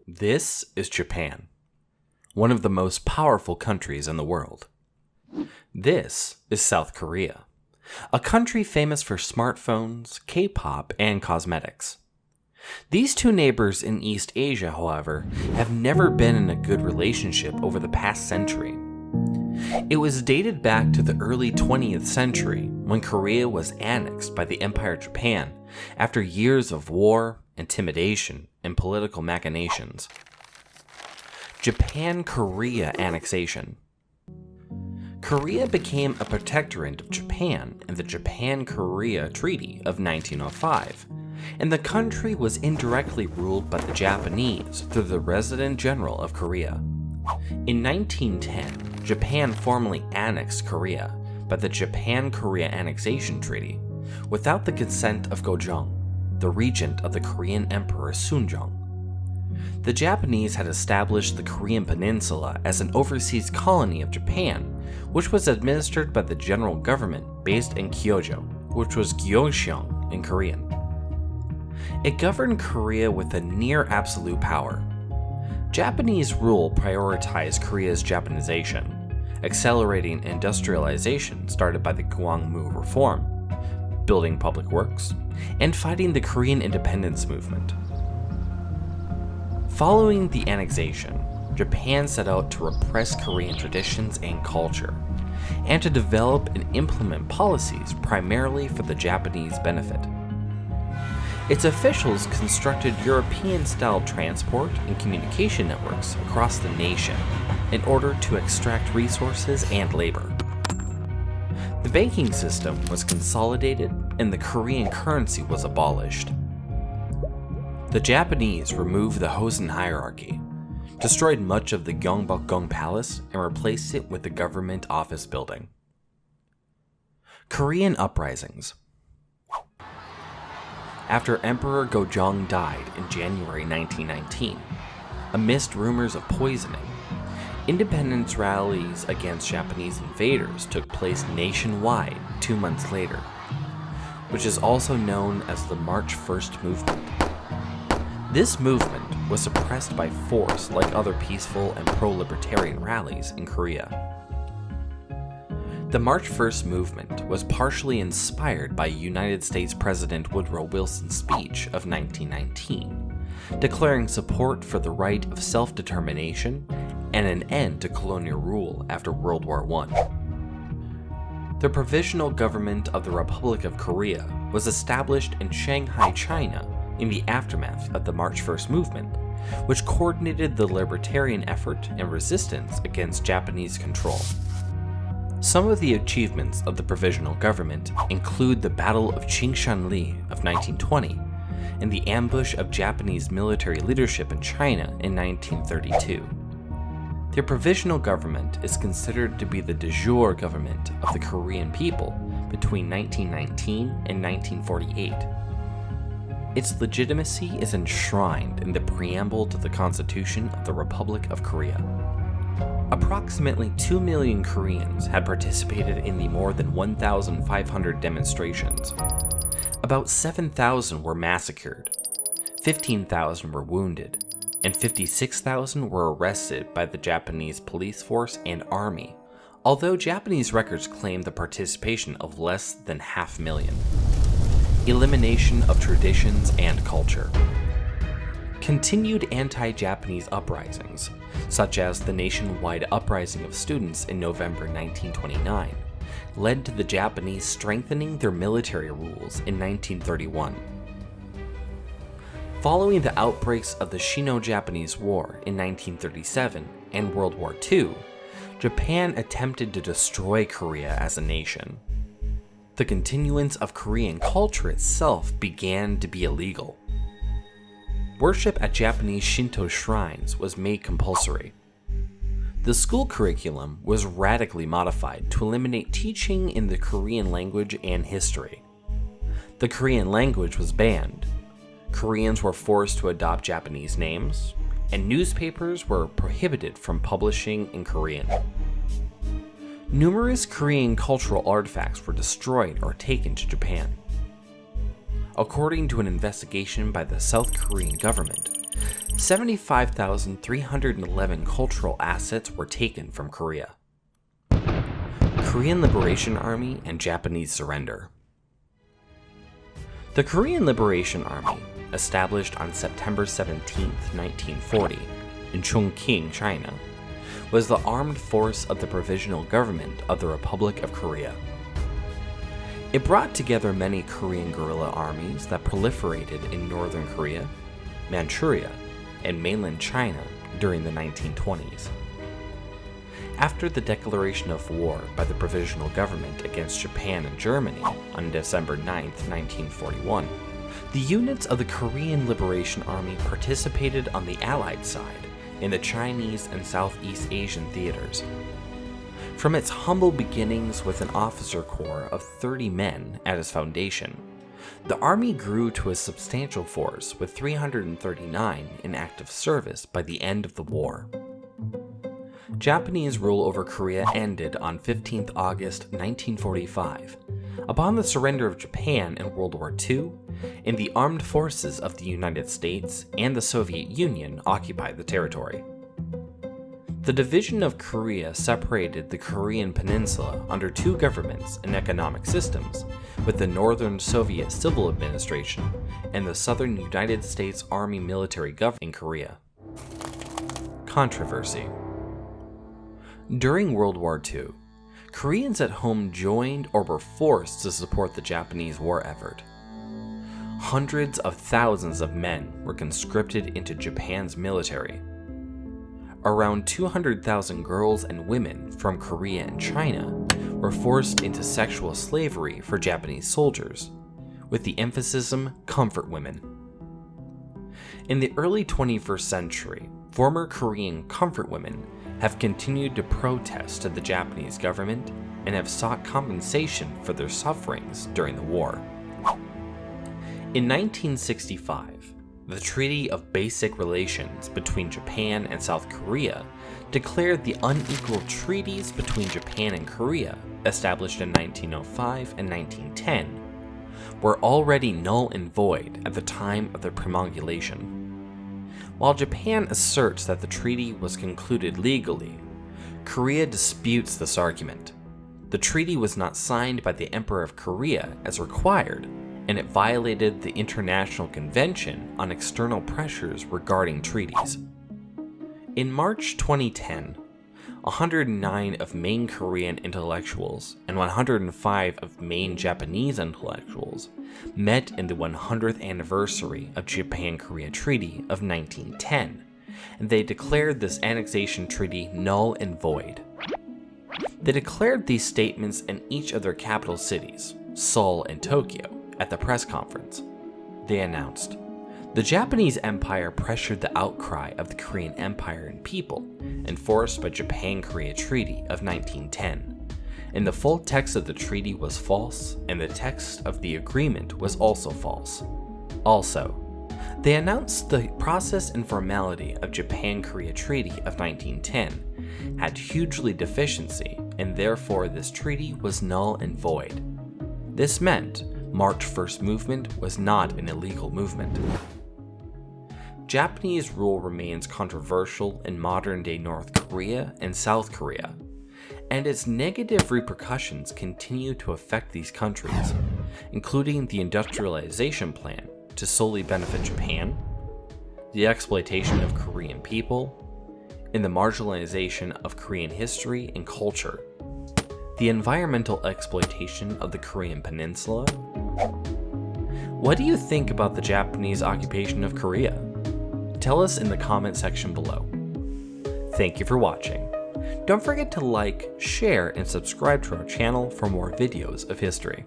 This is Japan, one of the most powerful countries in the world. This is South Korea, a country famous for smartphones, K-pop, and cosmetics. These two neighbors in East Asia, however, have never been in a good relationship over the past century. It was dated back to the early 20th century when Korea was annexed by the Empire Japan after years of war, intimidation, and political machinations. Japan-Korea Annexation. Korea became a protectorate of Japan in the Japan-Korea Treaty of 1905, and the country was indirectly ruled by the Japanese through the Resident General of Korea. In 1910, Japan formally annexed Korea by the Japan-Korea Annexation Treaty without the consent of Gyeongseong, the regent of the Korean Emperor Seongjong. The Japanese had established the Korean Peninsula as an overseas colony of Japan, which was administered by the general government based in Keijō, which was Gyeongseong in Korean. It governed Korea with a near absolute power. Japanese rule prioritized Korea's Japanization, accelerating industrialization started by the Gwangmu Reform, building public works, and fighting the Korean independence movement. Following the annexation, Japan set out to repress Korean traditions and culture, and to develop and implement policies primarily for the Japanese benefit. Its officials constructed European-style transport and communication networks across the nation in order to extract resources and labor. The banking system was consolidated and the Korean currency was abolished. The Japanese removed the Hosen hierarchy, destroyed much of the Gyeongbokgung Palace, and replaced it with the government office building. Korean uprisings. After Emperor Gojong died in January 1919, amidst rumors of poisoning, independence rallies against Japanese invaders took place nationwide 2 months later, which is also known as the March 1st movement. This movement was suppressed by force like other peaceful and pro-libertarian rallies in Korea. The March 1st movement was partially inspired by United States President Woodrow Wilson's speech of 1919, declaring support for the right of self-determination and an end to colonial rule after World War I. The Provisional Government of the Republic of Korea was established in Shanghai, China in the aftermath of the March 1st movement, which coordinated the libertarian effort and resistance against Japanese control. Some of the achievements of the Provisional Government include the Battle of Chingshanli of 1920 and the ambush of Japanese military leadership in China in 1932. The Provisional Government is considered to be the de jure government of the Korean people between 1919 and 1948. Its legitimacy is enshrined in the preamble to the Constitution of the Republic of Korea. Approximately 2 million Koreans had participated in the more than 1,500 demonstrations. About 7,000 were massacred, 15,000 were wounded, and 56,000 were arrested by the Japanese police force and army, although Japanese records claim the participation of less than 500,000. Elimination of traditions and culture. Continued anti-Japanese uprisings, such as the nationwide uprising of students in November 1929, led to the Japanese strengthening their military rules in 1931. Following the outbreaks of the Sino-Japanese War in 1937 and World War II, Japan attempted to destroy Korea as a nation. The continuance of Korean culture itself began to be illegal. Worship at Japanese Shinto shrines was made compulsory. The school curriculum was radically modified to eliminate teaching in the Korean language and history. The Korean language was banned. Koreans were forced to adopt Japanese names, and newspapers were prohibited from publishing in Korean. Numerous Korean cultural artifacts were destroyed or taken to Japan. According to an investigation by the South Korean government, 75,311 cultural assets were taken from Korea. Korean Liberation Army and Japanese surrender. The Korean Liberation Army, established on September 17, 1940, in Chongqing, China, was the armed force of the Provisional Government of the Republic of Korea. It brought together many Korean guerrilla armies that proliferated in northern Korea, Manchuria, and mainland China during the 1920s. After the declaration of war by the Provisional Government against Japan and Germany on December 9, 1941, the units of the Korean Liberation Army participated on the Allied side in the Chinese and Southeast Asian theaters. From its humble beginnings with an officer corps of 30 men at its foundation, the Army grew to a substantial force with 339 in active service by the end of the war. Japanese rule over Korea ended on 15 August 1945, upon the surrender of Japan in World War II, and the armed forces of the United States and the Soviet Union occupied the territory. The division of Korea separated the Korean Peninsula under two governments and economic systems, with the Northern Soviet Civil Administration and the Southern United States Army military government in Korea. Controversy. During World War II, Koreans at home joined or were forced to support the Japanese war effort. Hundreds of thousands of men were conscripted into Japan's military. Around 200,000 girls and women from Korea and China were forced into sexual slavery for Japanese soldiers, with the emphasis on comfort women. In the early 21st century, former Korean comfort women have continued to protest to the Japanese government and have sought compensation for their sufferings during the war. In 1965, the Treaty of Basic Relations between Japan and South Korea declared the unequal treaties between Japan and Korea, established in 1905 and 1910, were already null and void at the time of their promulgation. While Japan asserts that the treaty was concluded legally, Korea disputes this argument. The treaty was not signed by the Emperor of Korea as required, and it violated the International Convention on External Pressures regarding treaties. In March 2010, 109 of main Korean intellectuals and 105 of main Japanese intellectuals met in the 100th anniversary of Japan-Korea Treaty of 1910, and they declared this annexation treaty null and void. They declared these statements in each of their capital cities, Seoul and Tokyo, at the press conference. They announced, "The Japanese Empire pressured the outcry of the Korean Empire and people, enforced by Japan-Korea Treaty of 1910. And the full text of the treaty was false, and the text of the agreement was also false." Also, they announced the process and formality of Japan-Korea Treaty of 1910 had hugely deficiency, and therefore this treaty was null and void. This meant March 1st movement was not an illegal movement. Japanese rule remains controversial in modern-day North Korea and South Korea, and its negative repercussions continue to affect these countries, including the industrialization plan to solely benefit Japan, the exploitation of Korean people, and the marginalization of Korean history and culture, the environmental exploitation of the Korean Peninsula. What do you think about the Japanese occupation of Korea? Tell us in the comment section below. Thank you for watching. Don't forget to like, share, and subscribe to our channel for more videos of history.